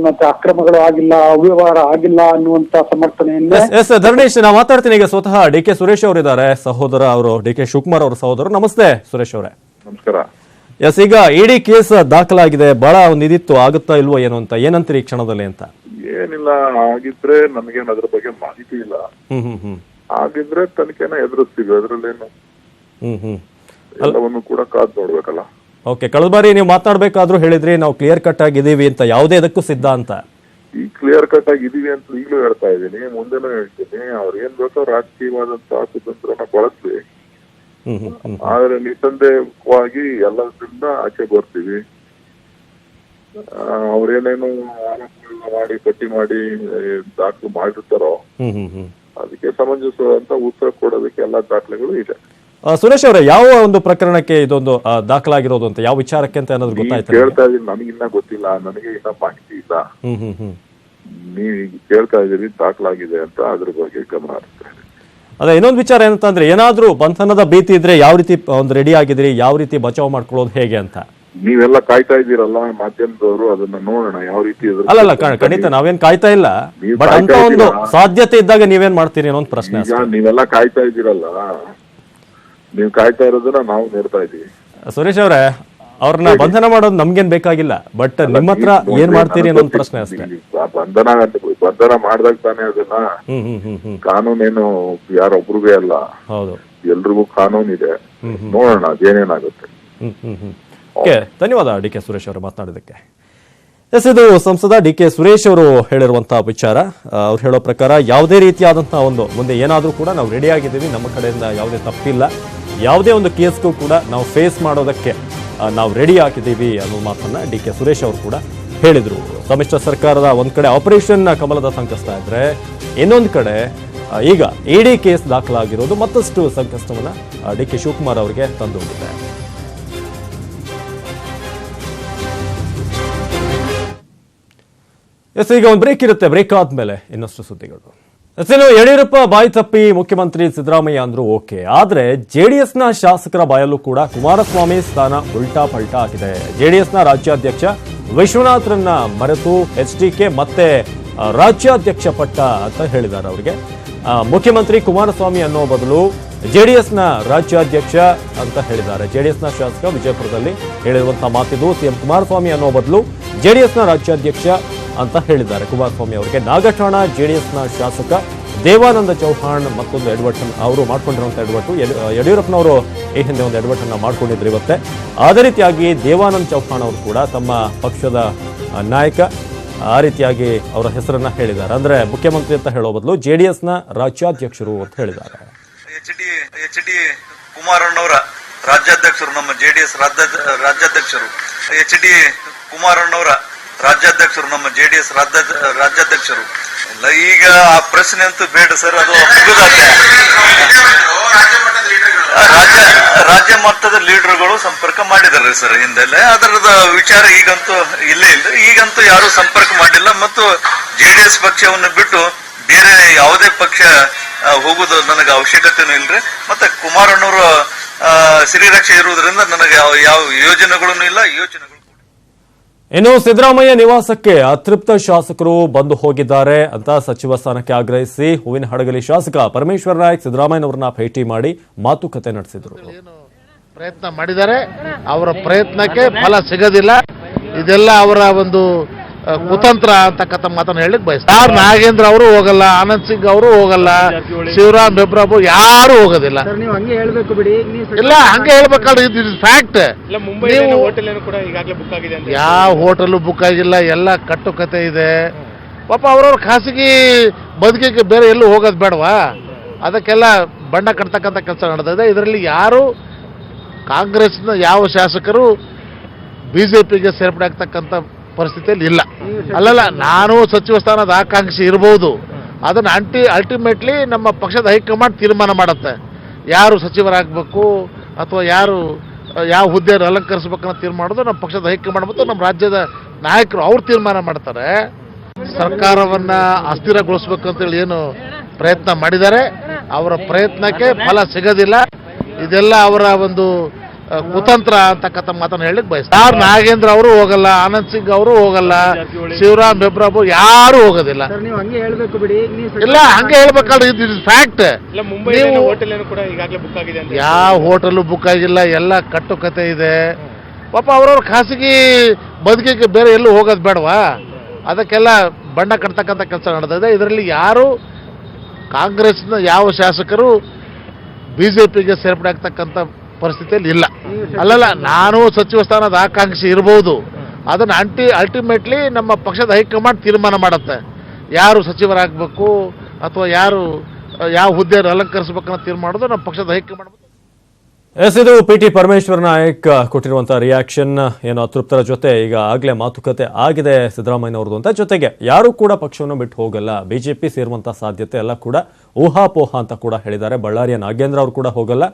ಮತ್ತೆ ಅಕ್ರಮಗಳು ಆಗಿಲ್ಲ, ಅವ್ಯವಹಾರ ಆಗಿಲ್ಲ ಅನ್ನುವಂತ ಸಮರ್ಥನೆಯನ್ನ. ಧರಣೇಶ್, ನಾ ಮಾತಾಡ್ತೀನಿ ಈಗ. ಸ್ವತಃ ಡಿ ಕೆ ಸುರೇಶ್ ಅವರು ಇದ್ದಾರೆ, ಸಹೋದರ, ಅವರು ಡಿ ಕೆ ಶಿವಕುಮಾರ್ ಅವರ ಸಹೋದರರು. ನಮಸ್ತೆ ಸುರೇಶ್ ಅವರೇ. ನಮಸ್ಕಾರ. ಎಸ್, ಈಗ ಇಡಿ ಕೇಸ್ ದಾಖಲಾಗಿದೆ, ಬಹಳ ಒಂದು ಇದಿತ್ತು, ಆಗುತ್ತಾ ಇಲ್ವೋ ಏನು ಅಂತ, ಏನಂತೀರಿ ಈ ಕ್ಷಣದಲ್ಲಿ ಅಂತ? ಏನಿಲ್ಲ, ಆಗಿದ್ರೆ ನಮಗೇನು ಅದ್ರ ಬಗ್ಗೆ ಮಾಹಿತಿ ಇಲ್ಲ. ಆಗಿದ್ರೆ ತನಿಖೆನ ಎದುರಿಸ್ತೀವಿ, ಅದ್ರಲ್ಲೇನು ಎಲ್ಲವನ್ನು ಕೂಡ ಕಾದ್ ನೋಡ್ಬೇಕಲ್ಲ. ಓಕೆ, ಕಳೆದ ಬಾರಿ ನೀವು ಮಾತಾಡ್ಬೇಕಾದ್ರೂ ಹೇಳಿದ್ರಿ ನಾವು ಕ್ಲಿಯರ್ ಕಟ್ ಆಗಿದ್ದೀವಿ ಅಂತ, ಯಾವುದೇ ಇದಕ್ಕೂ ಸಿದ್ಧ ಅಂತ. ಈ ಕ್ಲಿಯರ್ ಕಟ್ ಆಗಿದೀವಿ ಅಂತ ಈಗಲೂ ಹೇಳ್ತಾ ಇದ್ದೀನಿ, ಮುಂದೆನೂ ಹೇಳ್ತೀನಿ. ಅವ್ರು ಏನ್ ಬೇಕೋ ರಾಜಕೀಯವಾದಂತಹ ಕುತಂತ್ರನ ಬಳಸ್ಲಿ, ಆದ್ರೆ ನಿಸ್ಸಂದೇಹವಾಗಿ ಎಲ್ಲದರಿಂದ ಆಚೆ ಬರ್ತೀವಿ. ಅವ್ರೇನೇನು ಆರೋಪಗಳನ್ನ ಮಾಡಿ ಪಟ್ಟಿ ಮಾಡಿ ದಾಖಲು ಮಾಡಿರ್ತಾರೋ ಅದಕ್ಕೆ ಸಮಂಜಸವಾದಂತ ಉತ್ತರ ಕೊಡೋದಕ್ಕೆ ಎಲ್ಲಾ ದಾಖಲೆಗಳು ಇದೆ. ಸುರೇಶ್ ಅವರೇ, ಯಾವ ಒಂದು ಪ್ರಕರಣಕ್ಕೆ ಇದೊಂದು ದಾಖಲಾಗಿರೋದು ಅಂತ, ಯಾವ ವಿಚಾರಕ್ಕೆ ಅಂತ ಏನಾದ್ರು ಗೊತ್ತಾಯ್ತು? ಕೇಳ್ತಾ ಇದೀನಿ, ನನಗಿನ್ನ ಗೊತ್ತಿಲ್ಲ, ನನಗೆ ಇನ್ನ ಮಾಹಿತಿ ಇಲ್ಲ. ನೀವ್ ಕೇಳ್ತಾ ಇದೀರಿ ದಾಖಲಾಗಿದೆ ಅಂತ, ಅದ್ರ ಬಗ್ಗೆ ಗಮನ ಹರಿಸ್ತಾ ಇದ್ದೀನಿ. ಅದೇ ಇನ್ನೊಂದು ವಿಚಾರ ಏನಂತಂದ್ರೆ, ಏನಾದ್ರೂ ಬಂಧನದ ಭೀತಿ ಇದ್ರೆ ಯಾವ ರೀತಿ ಒಂದು ರೆಡಿ ಆಗಿದ್ರಿ, ಯಾವ ರೀತಿ ಬಚಾವ್ ಮಾಡ್ಕೊಳ್ಳೋದು ಹೇಗೆ ಅಂತ ನೀವೆಲ್ಲ ಕಾಯ್ತಾ ಇದ್ದೀರಲ್ಲ ಮಾಧ್ಯಮದವರು, ಅದನ್ನ ನೋಡೋಣ ಯಾವ ರೀತಿ. ಅಲ್ಲಲ್ಲ, ಖಂಡಿತ ನಾವೇನ್ ಕಾಯ್ತಾ ಇಲ್ಲ, ಬಟ್ ಅಂತ ಒಂದು ಸಾಧ್ಯತೆ ಇದ್ದಾಗ ನೀವೇನ್ ಮಾಡ್ತೀರಿ ಅನ್ನೋ ಒಂದು ಪ್ರಶ್ನೆ. ನೀವೆಲ್ಲ ಕಾಯ್ತಾ ಇದ್ದೀರಲ್ಲ, ನೀವು ಕಾಯ್ತಾ ಇರೋದನ್ನ ನಾವು ನೋಡ್ತಾ ಇದೀವಿ. ಸುರೇಶ್ ಅವರೇ, ಅವ್ರನ್ನ ಬಂಧನ ಮಾಡೋದು ನಮ್ಗೇನ್ ಬೇಕಾಗಿಲ್ಲ, ಬಟ್ ನಿಮ್ಮ ಹತ್ರ ಏನ್ ಮಾಡ್ತೀರಿ ಅನ್ನೋ ಒಂದು ಪ್ರಶ್ನೆ ಅಷ್ಟೇ. ಬಂಧನ ಮಾಡ್ದಾಗ ತಾನೇ ಅದನ್ನ, ಕಾನೂನೇನು ಯಾರೊಬ್ರಿಗೆ ಅಲ್ಲ, ಹೌದು, ಎಲ್ರಿಗೂ ಕಾನೂನಿದೆ. ನೋಡೋಣ ಅದೇನೇನಾಗುತ್ತೆ. ಓಕೆ, ಧನ್ಯವಾದ ಡಿ ಕೆ ಸುರೇಶ್ ಅವರು ಮಾತನಾಡಿದಕ್ಕೆ. ಎಸ್, ಇದು ಸಂಸದ ಡಿ ಕೆ ಸುರೇಶ್ ಅವರು ಹೇಳಿರುವಂತಹ ವಿಚಾರ. ಅವ್ರು ಹೇಳೋ ಪ್ರಕಾರ ಯಾವುದೇ ರೀತಿಯಾದಂತಹ ಒಂದು ಮುಂದೆ ಏನಾದರೂ ಕೂಡ ನಾವು ರೆಡಿ ಆಗಿದ್ದೀವಿ, ನಮ್ಮ ಕಡೆಯಿಂದ ಯಾವುದೇ ತಪ್ಪಿಲ್ಲ, ಯಾವುದೇ ಒಂದು ಕೇಸ್ಗೂ ಕೂಡ ನಾವು ಫೇಸ್ ಮಾಡೋದಕ್ಕೆ ನಾವು ರೆಡಿ ಆಗಿದ್ದೀವಿ ಅನ್ನೋ ಮಾತನ್ನ ಡಿ ಕೆ ಸುರೇಶ್ ಅವರು ಕೂಡ ಹೇಳಿದರು. ಸಮ್ಮಿಶ್ರ ಸರ್ಕಾರದ ಒಂದ್ ಕಡೆ ಆಪರೇಷನ್ ಕಮಲದ ಸಂಕಷ್ಟ ಇದ್ರೆ, ಇನ್ನೊಂದು ಕಡೆ ಈಗ ಇಡಿ ಕೇಸ್ ದಾಖಲಾಗಿರೋದು ಮತ್ತಷ್ಟು ಸಂಕಷ್ಟವನ್ನ ಡಿ ಕೆ ಶಿವಕುಮಾರ್ ಅವರಿಗೆ ತಂದೊಡ್ಡಿದೆ. ಎಸ್, ಈಗ ಒಂದು ಬ್ರೇಕ್ ಇರುತ್ತೆ. ಬ್ರೇಕ್ ಆದ್ಮೇಲೆ ಇನ್ನಷ್ಟು ಸುದ್ದಿಗಳು. ಇನ್ನು ಯಡಿಯೂರಪ್ಪ ಬಾಯಿ ತಪ್ಪಿ ಮುಖ್ಯಮಂತ್ರಿ ಸಿದ್ದರಾಮಯ್ಯ ಅಂದ್ರು ಓಕೆ, ಆದ್ರೆ ಜೆಡಿಎಸ್ನ ಶಾಸಕರ ಬಾಯಲ್ಲೂ ಕೂಡ ಕುಮಾರಸ್ವಾಮಿ ಸ್ಥಾನ ಉಲ್ಟಾ ಪಲ್ಟಾ ಆಗಿದೆ. ಜೆಡಿಎಸ್ನ ರಾಜ್ಯಾಧ್ಯಕ್ಷ ವಿಶ್ವನಾಥ್ರನ್ನ ಮರೆತು ಎಚ್ಡಿಕೆ ಮತ್ತೆ ರಾಜ್ಯಾಧ್ಯಕ್ಷ ಪಟ್ಟ ಅಂತ ಹೇಳಿದ್ದಾರೆ. ಅವರಿಗೆ ಮುಖ್ಯಮಂತ್ರಿ ಕುಮಾರಸ್ವಾಮಿ ಅನ್ನೋ ಬದಲು ಜೆಡಿಎಸ್ನ ರಾಜ್ಯಾಧ್ಯಕ್ಷ ಅಂತ ಹೇಳಿದ್ದಾರೆ. ಜೆಡಿಎಸ್ನ ಶಾಸಕ ವಿಜಯಪುರದಲ್ಲಿ ಹೇಳಿರುವಂತಹ ಮಾತಿದು. ಸಿಎಂ ಕುಮಾರಸ್ವಾಮಿ ಅನ್ನೋ ಬದಲು ಜೆಡಿಎಸ್ನ ರಾಜ್ಯಾಧ್ಯಕ್ಷ ಅಂತ ಹೇಳಿದ್ದಾರೆ ಕುಮಾರಸ್ವಾಮಿ ಅವರಿಗೆ. ನಾಗಠಾಣ ಜೆಡಿಎಸ್ನ ಶಾಸಕ ದೇವಾನಂದ ಚೌಹಾಣ್ ಮತ್ತೊಂದು ಎಡವಟ್ಟು ಅವರು ಮಾಡ್ಕೊಂಡಿರುವಂಥ ಎಡವಟ್ಟು. ಯಡಿಯೂರಪ್ಪನವರು ಈ ಹಿಂದೆ ಒಂದು ಎಡವಟ್ಟನ್ನು ಮಾಡ್ಕೊಂಡಿದ್ರು ಇವತ್ತೇ. ಅದೇ ರೀತಿಯಾಗಿ ದೇವಾನಂದ್ ಚೌಹಾಣ್ ಅವರು ಕೂಡ ತಮ್ಮ ಪಕ್ಷದ ನಾಯಕ ಆ ರೀತಿಯಾಗಿ ಅವರ ಹೆಸರನ್ನ ಹೇಳಿದ್ದಾರೆ. ಅಂದ್ರೆ ಮುಖ್ಯಮಂತ್ರಿ ಅಂತ ಹೇಳೋ ಬದಲು ಜೆಡಿಎಸ್ನ ರಾಜ್ಯಾಧ್ಯಕ್ಷರು ಅಂತ ಹೇಳಿದ್ದಾರೆ. ಎಚ್ ಡಿ ಕುಮಾರಣ್ಣವರ ರಾಜ್ಯಾಧ್ಯಕ್ಷರು, ನಮ್ಮ ಜೆಡಿಎಸ್ ರಾಜ್ಯಾಧ್ಯಕ್ಷರು ಎಚ್ ಡಿ ಕುಮಾರಣ್ಣವರ ರಾಜ್ಯಾಧ್ಯಕ್ಷರು, ನಮ್ಮ ಜೆಡಿಎಸ್ ರಾಜ್ಯಾಧ್ಯಕ್ಷರು. ಈಗ ಆ ಪ್ರಶ್ನೆ ಅಂತೂ ಬೇಡ ಸರ್, ಅದು ಮುಗಿದಾಗೆ. ರಾಜ್ಯ ಮಟ್ಟದ ಲೀಡರ್ಗಳು ಸಂಪರ್ಕ ಮಾಡಿದ್ದಾರೆ ಸರ್ ಹಿಂದೆಲ್ಲ. ಅದರದ ವಿಚಾರ ಈಗಂತೂ ಇಲ್ಲೇ ಇಲ್ಲ. ಈಗಂತೂ ಯಾರು ಸಂಪರ್ಕ ಮಾಡಿಲ್ಲ. ಮತ್ತು ಜೆಡಿಎಸ್ ಪಕ್ಷವನ್ನು ಬಿಟ್ಟು ಬೇರೆ ಯಾವುದೇ ಪಕ್ಷ ಹೋಗುದು ನನಗೆ ಅವಶ್ಯಕತೆನೂ ಇಲ್ರಿ. ಮತ್ತೆ ಕುಮಾರಣ್ಣವರು ಶ್ರೀರಕ್ಷೆ ಇರುವುದರಿಂದ ನನಗೆ ಯಾವ ಯೋಜನೆಗಳನ್ನು ಇಲ್ಲ. ಯೋಜನೆಗಳು ಇನ್ನು ಸಿದ್ದರಾಮಯ್ಯ ನಿವಾಸಕ್ಕೆ ಅತೃಪ್ತ ಶಾಸಕರು ಬಂದು ಹೋಗಿದ್ದಾರೆ ಅಂತ ಸಚಿವ ಸ್ಥಾನಕ್ಕೆ ಆಗ್ರಹಿಸಿ ಹೂವಿನಹಡಗಲಿ ಶಾಸಕ ಪರಮೇಶ್ವರ ನಾಯ್ಕ್ ಸಿದ್ದರಾಮಯ್ಯನವರನ್ನ ಭೇಟಿ ಮಾಡಿ ಮಾತುಕತೆ ನಡೆಸಿದರು. ಪ್ರಯತ್ನ ಮಾಡಿದ್ದಾರೆ, ಅವರ ಪ್ರಯತ್ನಕ್ಕೆ ಫಲ ಸಿಗೋದಿಲ್ಲ. ಇದೆಲ್ಲ ಅವರ ಒಂದು ಕುತಂತ್ರ ಅಂತಕ್ಕಂಥ ಮಾತನ್ನು ಹೇಳಲಿಕ್ಕೆ ಬಯಸ್ತಾರೆ. ಆರ್ ನಾಗೇಂದ್ರ ಅವರು ಹೋಗಲ್ಲ, ಆನಂದ್ ಸಿಂಗ್ ಅವರು ಹೋಗಲ್ಲ, ಶಿವರಾಮ್ ಹೆಬ್ರಾಬು ಯಾರು ಹೋಗೋದಿಲ್ಲ. ಇಲ್ಲ, ಹಂಗೆ ಹೇಳ್ಬೇಕಲ್ಲ, ಇದು ಫ್ಯಾಕ್ಟ್. ಯಾವ ಹೋಟೆಲ್ ಬುಕ್ ಆಗಿಲ್ಲ, ಎಲ್ಲ ಕಟ್ಟುಕತೆ ಇದೆ. ಪಾಪ ಅವ್ರವ್ರ ಖಾಸಗಿ ಬದುಕಿಗೆ ಬೇರೆ ಎಲ್ಲೂ ಹೋಗೋದು ಬೇಡವಾ? ಅದಕ್ಕೆಲ್ಲ ಬಣ್ಣ ಕಟ್ತಕ್ಕಂಥ ಕೆಲಸ ನಡೆದಿದೆ. ಇದರಲ್ಲಿ ಯಾರು ಕಾಂಗ್ರೆಸ್ನ ಯಾವ ಶಾಸಕರು ಬಿಜೆಪಿಗೆ ಸೇರ್ಪಡೆ ಆಗ್ತಕ್ಕಂಥ ಪರಿಸ್ಥಿತಿಯಲ್ಲಿ ಇಲ್ಲ. ಅಲ್ಲಲ್ಲ, ನಾನು ಸಚಿವ ಸ್ಥಾನದ ಆಕಾಂಕ್ಷಿ ಇರಬಹುದು, ಅದನ್ನು ಅಲ್ಟಿಮೇಟ್ಲಿ ನಮ್ಮ ಪಕ್ಷದ ಹೈಕಮಾಂಡ್ ತೀರ್ಮಾನ ಮಾಡುತ್ತೆ. ಯಾರು ಸಚಿವರಾಗಬೇಕು ಅಥವಾ ಯಾರು ಯಾವ ಹುದ್ದೆಯನ್ನು ಅಲಂಕರಿಸಬೇಕನ್ನೋ ತೀರ್ಮಾನ ಮಾಡೋದು ನಮ್ಮ ಪಕ್ಷದ ಹೈಕಮಾಂಡ್ ಮತ್ತು ನಮ್ಮ ರಾಜ್ಯದ ನಾಯಕರು ಅವ್ರು ತೀರ್ಮಾನ ಮಾಡ್ತಾರೆ. ಸರ್ಕಾರವನ್ನ ಅಸ್ಥಿರಗೊಳಿಸ್ಬೇಕಂತೇಳಿ ಏನು ಪ್ರಯತ್ನ ಮಾಡಿದ್ದಾರೆ, ಅವರ ಪ್ರಯತ್ನಕ್ಕೆ ಫಲ ಸಿಗೋದಿಲ್ಲ. ಇದೆಲ್ಲ ಅವರ ಒಂದು ಕುತಂತ್ರ ಅಂತಕ್ಕಂಥ ಮಾತನ್ನು ಹೇಳಲಿಕ್ಕೆ ಬಯಸ್ತಾರೆ. ಆರ್ ನಾಗೇಂದ್ರ ಅವರು ಹೋಗಲ್ಲ, ಆನಂದ್ ಸಿಂಗ್ ಅವರು ಹೋಗಲ್ಲ, ಶಿವರಾಮ್ ಹೆಬ್ರಾಬು ಯಾರು ಹೋಗೋದಿಲ್ಲ. ಇಲ್ಲ, ಹಂಗೆ ಹೇಳ್ಬೇಕಲ್ಲ, ಇದು ಫ್ಯಾಕ್ಟ್. ಯಾವ ಹೋಟೆಲ್ ಬುಕ್ ಆಗಿಲ್ಲ, ಎಲ್ಲ ಕಟ್ಟುಕತೆ ಇದೆ. ಪಾಪ ಅವ್ರವ್ರ ಖಾಸಗಿ ಬದುಕಿಗೆ ಬೇರೆ ಎಲ್ಲೂ ಹೋಗೋದು ಬೇಡವಾ? ಅದಕ್ಕೆಲ್ಲ ಬಣ್ಣ ಕಟ್ತಕ್ಕಂಥ ಕೆಲಸ ನಡೆದಿದೆ. ಇದರಲ್ಲಿ ಯಾರು ಕಾಂಗ್ರೆಸ್ನ ಯಾವ ಶಾಸಕರು ಬಿಜೆಪಿಗೆ ಸೇರ್ಪಡೆ ಆಗ್ತಕ್ಕಂಥ ಪರಿಸ್ಥಿತಿಯಲ್ಲಿ ಇಲ್ಲ. ಅಲ್ಲಲ್ಲ, ನಾನು ಸಚಿವ ಸ್ಥಾನದ ಆಕಾಂಕ್ಷಿ ಇರಬಹುದು, ಅದನ್ನು ಅಲ್ಟಿಮೇಟ್ಲಿ ನಮ್ಮ ಪಕ್ಷದ ಹೈಕಮಾಂಡ್ ತೀರ್ಮಾನ ಮಾಡುತ್ತೆ. ಯಾರು ಸಚಿವರಾಗಬೇಕು ಅಥವಾ ಯಾರು ಯಾವ ಹುದ್ದೆಯನ್ನು ಅಲಂಕರಿಸಬೇಕನ್ನೋ ತೀರ್ಮಾನ ಮಾಡೋದು ನಮ್ಮ ಪಕ್ಷದ ಹೈಕಮಾಂಡ್. ಇದು ಪಿಟಿ ಪರಮೇಶ್ವರ್ ನಾಯಕ್ ಕೊಟ್ಟಿರುವಂತಹ ರಿಯಾಕ್ಷನ್. ಏನು ಅತೃಪ್ತರ ಜೊತೆ ಈಗ ಆಗ್ಲೇ ಮಾತುಕತೆ ಆಗಿದೆ ಸಿದ್ದರಾಮಯ್ಯನವ್ರದ್ದು ಅಂತ. ಜೊತೆಗೆ ಯಾರು ಕೂಡ ಪಕ್ಷವನ್ನು ಬಿಟ್ಟು ಹೋಗಲ್ಲ, ಬಿಜೆಪಿ ಸೇರುವಂತಹ ಸಾಧ್ಯತೆ ಎಲ್ಲ ಕೂಡ ಊಹಾಪೋಹ ಅಂತ ಕೂಡ ಹೇಳಿದ್ದಾರೆ. ಬಳ್ಳಾರಿಯ ನಾಗೇಂದ್ರ ಅವರು ಕೂಡ ಹೋಗಲ್ಲ,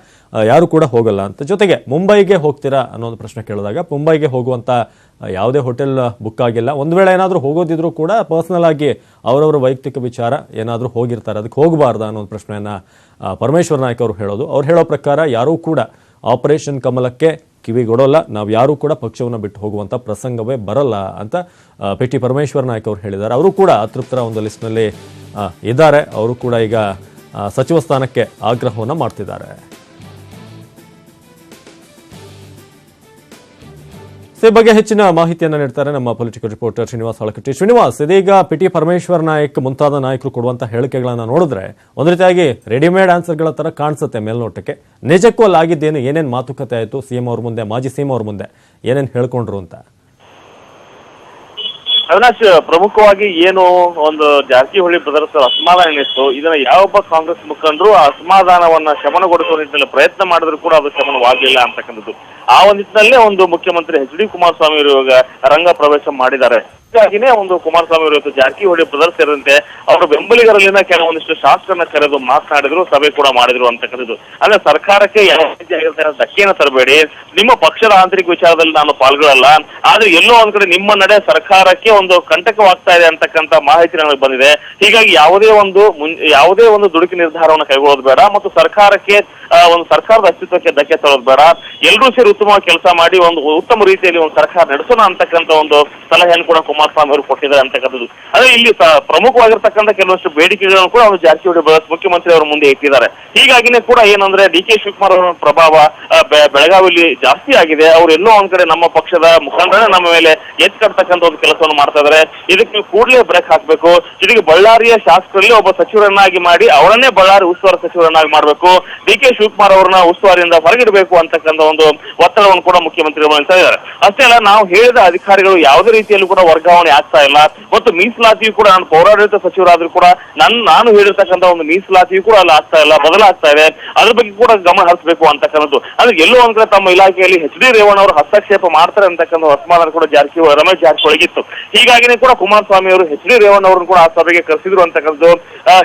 ಯಾರು ಕೂಡ ಹೋಗಲ್ಲ ಅಂತ. ಜೊತೆಗೆ ಮುಂಬೈಗೆ ಹೋಗ್ತೀರಾ ಅನ್ನೋ ಒಂದು ಪ್ರಶ್ನೆ ಕೇಳಿದಾಗ ಮುಂಬೈಗೆ ಹೋಗುವಂತ ಯಾವುದೇ ಹೋಟೆಲ್ ಬುಕ್ ಆಗಿಲ್ಲ. ಒಂದು ವೇಳೆ ಏನಾದರೂ ಹೋಗೋದಿದ್ರು ಕೂಡ ಪರ್ಸನಲ್ ಆಗಿ ಅವರವರ ವೈಯಕ್ತಿಕ ವಿಚಾರ ಏನಾದರೂ ಹೋಗಿರ್ತಾರೆ, ಅದಕ್ಕೆ ಹೋಗಬಾರ್ದ ಅನ್ನೋ ಒಂದು ಪ್ರಶ್ನೆಯನ್ನ ಪರಮೇಶ್ವರ್ ನಾಯಕ್ ಅವರು ಹೇಳೋದು. ಅವ್ರು ಹೇಳೋ ಪ್ರಕಾರ ಯಾರೂ ಕೂಡ ಆಪರೇಷನ್ ಕಮಲಕ್ಕೆ ಕಿವಿಗೊಡೋಲ್ಲ, ನಾವು ಯಾರೂ ಕೂಡ ಪಕ್ಷವನ್ನು ಬಿಟ್ಟು ಹೋಗುವಂಥ ಪ್ರಸಂಗವೇ ಬರಲ್ಲ ಅಂತ ಪಿಟಿ ಪರಮೇಶ್ವರ್ ನಾಯಕ್ ಅವರು ಹೇಳಿದ್ದಾರೆ. ಅವರು ಕೂಡ ಅತೃಪ್ತರ ಒಂದು ಲಿಸ್ಟ್ನಲ್ಲಿ ಇದ್ದಾರೆ. ಅವರು ಕೂಡ ಈಗ ಸಚಿವ ಸ್ಥಾನಕ್ಕೆ ಆಗ್ರಹವನ್ನು ಮಾಡ್ತಿದ್ದಾರೆ. ಈ ಬಗ್ಗೆ ಹೆಚ್ಚಿನ ಮಾಹಿತಿಯನ್ನು ನೀಡ್ತಾರೆ ನಮ್ಮ ಪೊಲಿಟಿಕಲ್ ರಿಪೋರ್ಟರ್ ಶ್ರೀನಿವಾಸ್ ಹಳಕಟ್ಟಿ. ಶ್ರೀನಿವಾಸ್, ಇದೀಗ ಪಿಟಿ ಪರಮೇಶ್ವರ್ ನಾಯಕ್ ಮುಂತಾದ ನಾಯಕರು ಕೊಡುವಂತಹ ಹೇಳಿಕೆಗಳನ್ನ ನೋಡಿದ್ರೆ ಒಂದು ರೀತಿಯಾಗಿ ರೆಡಿಮೇಡ್ ಆನ್ಸರ್ಗಳ ತರ ಕಾಣಿಸುತ್ತೆ ಮೇಲ್ನೋಟಕ್ಕೆ. ನಿಜಕ್ಕೂ ಅಲ್ಲಾಗಿದ್ದೇನು, ಏನೇನು ಮಾತುಕತೆ ಆಯಿತು ಸಿಎಂ ಅವ್ರ ಮುಂದೆ, ಮಾಜಿ ಸಿಎಂ ಅವ್ರ ಮುಂದೆ ಏನೇನು ಹೇಳ್ಕೊಂಡ್ರು ಅಂತ? ಅವಿನಾಶ್, ಪ್ರಮುಖವಾಗಿ ಏನು ಒಂದು ಜಾರಕಿಹೊಳಿ ಬ್ರದರ್ಸ್ ಅಸಮಾಧಾನ ಏನಿತ್ತು, ಇದನ್ನ ಯಾವೊಬ್ಬ ಕಾಂಗ್ರೆಸ್ ಮುಖಂಡರು ಆ ಅಸಮಾಧಾನವನ್ನ ಶಮನಗೊಳಿಸುವ ನಿಟ್ಟಿನಲ್ಲಿ ಪ್ರಯತ್ನ ಮಾಡಿದ್ರು ಕೂಡ ಅದು ಶಮನವಾಗಲಿಲ್ಲ ಅಂತಕ್ಕಂಥದ್ದು. ಆ ಒಂದು ನಿಟ್ಟಿನಲ್ಲೇ ಒಂದು ಮುಖ್ಯಮಂತ್ರಿ ಎಚ್ ಡಿ ಕುಮಾರಸ್ವಾಮಿ ಅವರು ಇವಾಗ ರಂಗ ಪ್ರವೇಶ ಮಾಡಿದ್ದಾರೆ. ಹೀಗಾಗಿನೇ ಒಂದು ಕುಮಾರಸ್ವಾಮಿ ಅವರು ಇವತ್ತು ಜಾರಕಿಹೊಳಿ ಬ್ರದರ್ಸ್ ಸೇರಿದಂತೆ ಅವರ ಬೆಂಬಲಿಗರಲ್ಲಿನ ಕೆಲವೊಂದಿಷ್ಟು ಶಾಸಕರನ್ನ ಕರೆದು ಮಾತನಾಡಿದ್ರು, ಸಭೆ ಕೂಡ ಮಾಡಿದ್ರು ಅಂತಕ್ಕಂಥದ್ದು. ಅಂದ್ರೆ ಸರ್ಕಾರಕ್ಕೆ ಯಾವ ರೀತಿಯಾಗಿರ್ತಾರೆ ಧಕ್ಕೆಯನ್ನು ತರಬೇಡಿ, ನಿಮ್ಮ ಪಕ್ಷದ ಆಂತರಿಕ ವಿಚಾರದಲ್ಲಿ ನಾನು ಪಾಲ್ಗೊಳ್ಳಲ್ಲ, ಆದ್ರೆ ಎಲ್ಲೋ ಒಂದ್ ಕಡೆ ನಿಮ್ಮ ನಡೆ ಸರ್ಕಾರಕ್ಕೆ ಒಂದು ಕಂಟಕವಾಗ್ತಾ ಇದೆ ಅಂತಕ್ಕಂಥ ಮಾಹಿತಿ ನನಗೆ ಬಂದಿದೆ. ಹೀಗಾಗಿ ಯಾವುದೇ ಒಂದು ದುಡುಕಿ ನಿರ್ಧಾರವನ್ನು ಕೈಗೊಳ್ಳೋದು ಬೇಡ ಮತ್ತು ಸರ್ಕಾರಕ್ಕೆ ಒಂದು ಸರ್ಕಾರದ ಅಸ್ತಿತ್ವಕ್ಕೆ ಧಕ್ಕೆ ತರೋದು ಬೇಡ, ಎಲ್ಲರೂ ಸೇರಿ ಉತ್ತಮವಾಗಿ ಕೆಲಸ ಮಾಡಿ ಒಂದು ಉತ್ತಮ ರೀತಿಯಲ್ಲಿ ಒಂದು ಸರ್ಕಾರ ನಡೆಸೋಣ ಅಂತಕ್ಕಂಥ ಒಂದು ಸಲಹೆಯನ್ನು ಕೂಡ ಕುಮಾರಸ್ವಾಮಿ ಅವರು ಕೊಟ್ಟಿದ್ದಾರೆ ಅಂತಕ್ಕಂಥದ್ದು. ಅದೇ ಇಲ್ಲಿ ಪ್ರಮುಖವಾಗಿರ್ತಕ್ಕಂಥ ಕೆಲವಷ್ಟು ಬೇಡಿಕೆಗಳನ್ನು ಕೂಡ ಅವರು ಜಾರಕಿಹೊಳಿ ಬ್ರದರ್ಸ್ ಮುಖ್ಯಮಂತ್ರಿ ಅವರ ಮುಂದೆ ಇಟ್ಟಿದ್ದಾರೆ. ಹೀಗಾಗಿನೇ ಕೂಡ ಏನಂದ್ರೆ ಡಿ ಕೆ ಶಿವಕುಮಾರ್ ಅವರ ಪ್ರಭಾವ ಬೆಳಗಾವಿಯಲ್ಲಿ ಜಾಸ್ತಿ ಆಗಿದೆ. ಅವ್ರು ಎಲ್ಲೋ ಒಂದ್ ಕಡೆ ನಮ್ಮ ಪಕ್ಷದ ಮುಖಂಡರೇ ನಮ್ಮ ಮೇಲೆ ಎತ್ಕಡ್ತಕ್ಕಂಥ ಒಂದು ಕೆಲಸವನ್ನು ಮಾಡ್ತಾ ಇದ್ದಾರೆ. ಇದಕ್ಕೆ ಕೂಡಲೇ ಬ್ರೇಕ್ ಹಾಕಬೇಕು. ಜೊತೆಗೆ ಬಳ್ಳಾರಿಯ ಶಾಸಕರಲ್ಲಿ ಒಬ್ಬ ಸಚಿವರನ್ನಾಗಿ ಮಾಡಿ ಅವರನ್ನೇ ಬಳ್ಳಾರಿ ಉಸ್ತುವಾರಿ ಸಚಿವರನ್ನಾಗಿ ಮಾಡಬೇಕು, ಡಿ ಕೆ ಶಿವಕುಮಾರ್ ಅವರನ್ನ ಉಸ್ತುವಾರಿಯಿಂದ ಹೊರಗಿಡಬೇಕು ಅಂತಕ್ಕಂಥ ಒಂದು ಒತ್ತಡವನ್ನು ಕೂಡ ಮುಖ್ಯಮಂತ್ರಿಗಳು ಮಾಡ್ತಾ ಇದ್ದಾರೆ. ಅಷ್ಟೇ ಅಲ್ಲ, ನಾವು ಹೇಳಿದ ಅಧಿಕಾರಿಗಳು ಯಾವುದೇ ರೀತಿಯಲ್ಲೂ ಕೂಡ ವರ್ಗಾವಣೆ ಆಗ್ತಾ ಇಲ್ಲ ಮತ್ತು ಮೀಸಲಾತಿಯು ಕೂಡ ನಾನು ಪೌರಾಡಳಿತ ಸಚಿವರಾದ್ರೂ ಕೂಡ ನಾನು ಹೇಳಿರ್ತಕ್ಕಂಥ ಒಂದು ಮೀಸಲಾತಿಯು ಕೂಡ ಅಲ್ಲಿ ಆಗ್ತಾ ಇಲ್ಲ, ಬದಲಾಗ್ತಾ ಇದೆ. ಅದ್ರ ಬಗ್ಗೆ ಕೂಡ ಗಮನ ಹರಿಸಬೇಕು ಅಂತಕ್ಕಂಥದ್ದು. ಅಂದ್ರೆ ಎಲ್ಲೋ ಒಂದ್ ಕಡೆ ತಮ್ಮ ಇಲಾಖೆಯಲ್ಲಿ ಎಚ್ ಡಿ ರೇವಣ್ಣ ಅವರು ಹಸ್ತಕ್ಷೇಪ ಮಾಡ್ತಾರೆ ಅಂತಕ್ಕಂಥ ಅಸಮಾಧಾನ ಕೂಡ ರಮೇಶ್ ಜಾರಕಿಹೊಳಿಗಿತ್ತು. ಹೀಗಾಗಿನೇ ಕೂಡ ಕುಮಾರಸ್ವಾಮಿ ಅವರು ಎಚ್ ಡಿ ರೇವಣ್ಣ ಅವರನ್ನು ಕೂಡ ಆ ಸಭೆಗೆ ಕರೆಸಿದ್ರು ಅಂತಕ್ಕಂಥದ್ದು.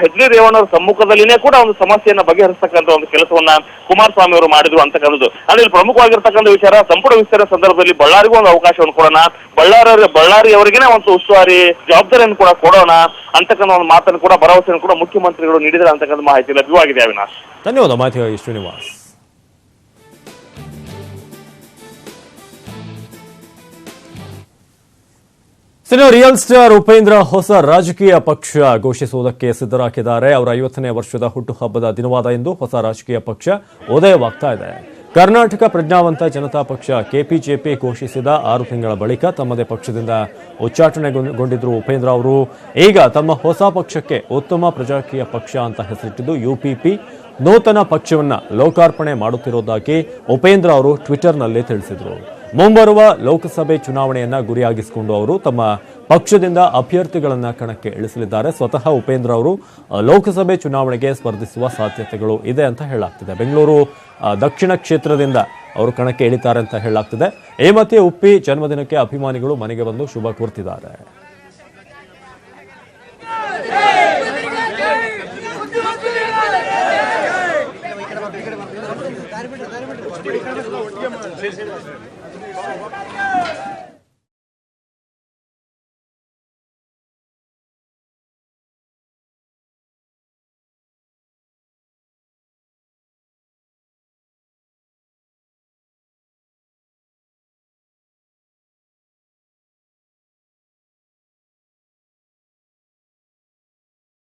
ಎಚ್ ಡಿ ರೇವಣ್ಣ ಅವರ ಸಮ್ಮುಖದಲ್ಲಿನೇ ಕೂಡ ಒಂದು ಸಮಸ್ಯೆಯನ್ನ ಬಗೆಹರಿಸತಕ್ಕಂಥ ಒಂದು ಕೆಲಸವನ್ನ ಕುಮಾರಸ್ವಾಮಿ ಅವರು ಮಾಡಿದ್ರು ಅಂತಕ್ಕಂಥದ್ದು. ಅಲ್ಲಿ ಪ್ರಮುಖವಾಗಿರ್ತಕ್ಕಂಥ ವಿಚಾರ, ಸಂಪುಟ ವಿಸ್ತರಣೆ ಸಂದರ್ಭದಲ್ಲಿ ಬಳ್ಳಾರಿಗೂ ಒಂದು ಅವಕಾಶವನ್ನು ಕೊಡೋಣ, ಬಳ್ಳಾರಿಯವರಿಗೇನೆ ಒಂದು ಉಸ್ತುವಾರಿ ಜವಾಬ್ದಾರಿಯನ್ನು ಕೂಡ ಕೊಡೋಣ ಅಂತಕ್ಕಂಥ ಒಂದು ಮಾತನ್ನು ಕೂಡ ಭರವಸೆಯನ್ನು ಕೂಡ ಮುಖ್ಯಮಂತ್ರಿಗಳು ನೀಡಿದ್ದಾರೆ ಅಂತಕ್ಕಂಥ ಮಾಹಿತಿ ಲಭ್ಯವಾಗಿದೆ. ಅವಿನಾಶ್, ಧನ್ಯವಾದ ಮಾಹಿತಿಗಾಗಿ ಶ್ರೀನಿವಾಸ್. ರಿಯಲ್ ಸ್ಟಾರ್ ಉಪೇಂದ್ರ ಹೊಸ ರಾಜಕೀಯ ಪಕ್ಷ ಘೋಷಿಸುವುದಕ್ಕೆ ಸಿದ್ಧರಾಗಿದ್ದಾರೆ. ಅವರ 50ನೇ ವರ್ಷದ ಹುಟ್ಟುಹಬ್ಬದ ದಿನವಾದ ಇಂದು ಹೊಸ ರಾಜಕೀಯ ಪಕ್ಷ ಉದಯವಾಗ್ತಾ ಇದೆ. ಕರ್ನಾಟಕ ಪ್ರಜ್ಞಾವಂತ ಜನತಾ ಪಕ್ಷ ಕೆಪಿಜೆಪಿ ಘೋಷಿಸಿದ 6 ತಿಂಗಳ ಬಳಿಕ ತಮ್ಮದೇ ಪಕ್ಷದಿಂದ ಉಚ್ಚಾಟನೆಗೊಂಡಿದ್ರು ಉಪೇಂದ್ರ ಅವರು. ಈಗ ತಮ್ಮ ಹೊಸ ಪಕ್ಷಕ್ಕೆ ಉತ್ತಮ ಪ್ರಜಾಕೀಯ ಪಕ್ಷ ಅಂತ ಹೆಸರಿಟ್ಟಿದ್ದು ಯುಪಿಪಿ ನೂತನ ಪಕ್ಷವನ್ನ ಲೋಕಾರ್ಪಣೆ ಮಾಡುತ್ತಿರುವುದಾಗಿ ಉಪೇಂದ್ರ ಅವರು ಟ್ವಿಟರ್ನಲ್ಲಿ ತಿಳಿಸಿದರು. ಮುಂಬರುವ ಲೋಕಸಭೆ ಚುನಾವಣೆಯನ್ನ ಗುರಿಯಾಗಿಸಿಕೊಂಡು ಅವರು ತಮ್ಮ ಪಕ್ಷದಿಂದ ಅಭ್ಯರ್ಥಿಗಳನ್ನ ಕಣಕ್ಕೆ ಇಳಿಸಲಿದ್ದಾರೆ. ಸ್ವತಃ ಉಪೇಂದ್ರ ಅವರು ಲೋಕಸಭೆ ಚುನಾವಣೆಗೆ ಸ್ಪರ್ಧಿಸುವ ಸಾಧ್ಯತೆಗಳು ಇದೆ ಅಂತ ಹೇಳಲಾಗ್ತಿದೆ. ಬೆಂಗಳೂರು ದಕ್ಷಿಣ ಕ್ಷೇತ್ರದಿಂದ ಅವರು ಕಣಕ್ಕೆ ಇಳಿತಾರೆ ಅಂತ ಹೇಳಲಾಗ್ತಿದೆ. ಈ ಮಧ್ಯೆ ಉಪ್ಪಿ ಜನ್ಮದಿನಕ್ಕೆ ಅಭಿಮಾನಿಗಳು ಮನೆಗೆ ಬಂದು ಶುಭ ಕೋರ್ತಿದ್ದಾರೆ.